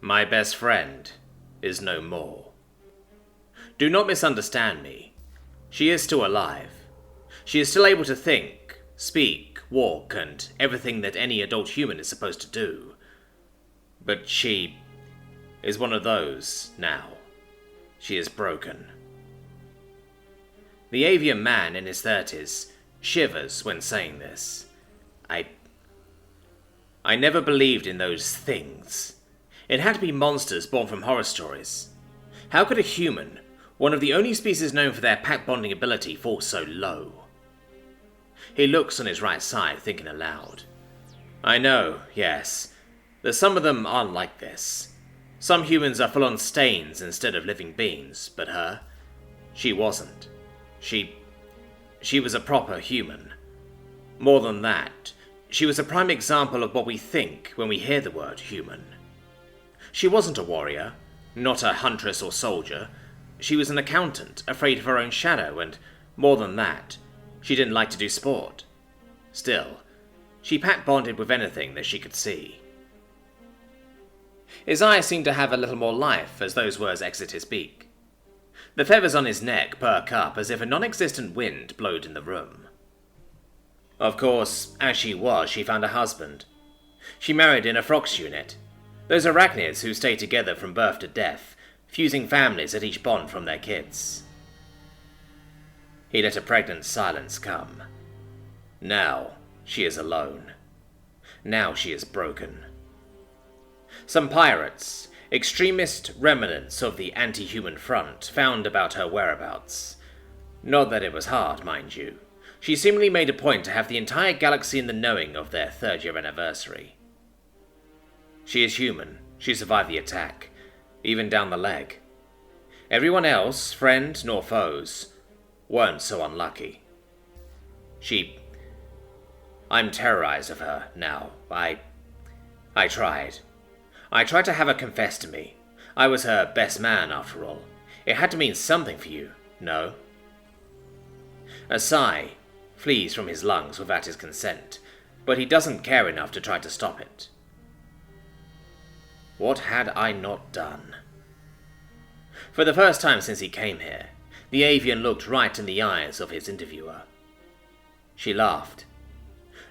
My best friend is no more. Do not misunderstand me. She is still alive. She is still able to think, speak, walk, and everything that any adult human is supposed to do. But she is one of those now. She is broken. The avian man in his 30s shivers when saying this. I never believed in those things. It had to be monsters born from horror stories. How could a human, one of the only species known for their pack bonding ability, fall so low? He looks on his right side, thinking aloud. I know, yes, that some of them aren't like this. Some humans are full-on stains instead of living beings, but her, she wasn't. She was a proper human. More than that, she was a prime example of what we think when we hear the word human. She wasn't a warrior, not a huntress or soldier. She was an accountant, afraid of her own shadow, and more than that, she didn't like to do sport. Still, she pack-bonded with anything that she could see. His eyes seemed to have a little more life as those words exit his beak. The feathers on his neck perk up as if a non-existent wind blowed in the room. Of course, as she was, she found a husband. She married in a Frox unit. Those arachnids who stay together from birth to death, fusing families at each bond from their kids. He let a pregnant silence come. Now she is alone. Now she is broken. Some pirates, extremist remnants of the anti-human front, found about her whereabouts. Not that it was hard, mind you. She seemingly made a point to have the entire galaxy in the knowing of their 3rd-year anniversary. She is human. She survived the attack, even down the leg. Everyone else, friend nor foes, weren't so unlucky. I'm terrorized of her now. I tried. I tried to have her confess to me. I was her best man, after all. It had to mean something for you, no? A sigh flees from his lungs without his consent, but he doesn't care enough to try to stop it. What had I not done? For the first time since he came here, the avian looked right in the eyes of his interviewer. She laughed.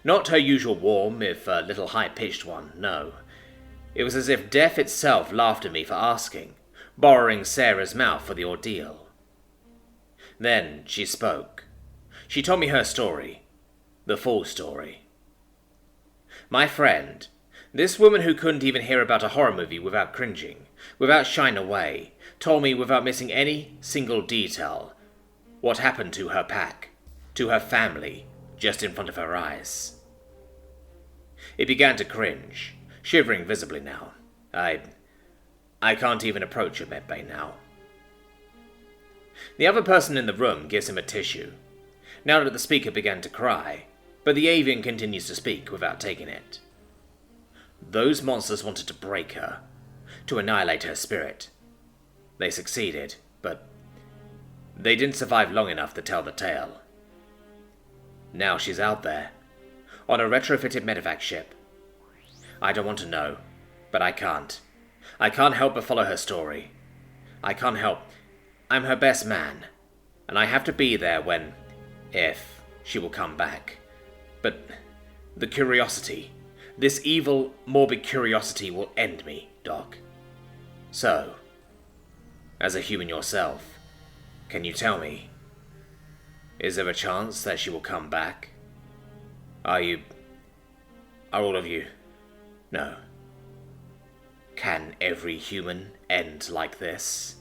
Not her usual warm, if a little high-pitched one, no. It was as if death itself laughed at me for asking, borrowing Sarah's mouth for the ordeal. Then she spoke. She told me her story. The full story. My friend, this woman who couldn't even hear about a horror movie without cringing, without shying away, told me without missing any single detail what happened to her pack, to her family, just in front of her eyes. It began to cringe, shivering visibly now. I can't even approach a medbay now. The other person in the room gives him a tissue, now that the speaker began to cry, but the avian continues to speak without taking it. Those monsters wanted to break her, to annihilate her spirit. They succeeded, but they didn't survive long enough to tell the tale. Now she's out there, on a retrofitted medevac ship. I don't want to know, but I can't. I can't help but follow her story. I can't help. I'm her best man, and I have to be there when, if she will come back. But the curiosity, this evil, morbid curiosity will end me, Doc. So, as a human yourself, can you tell me, is there a chance that she will come back? Are all of you? No. Can every human end like this?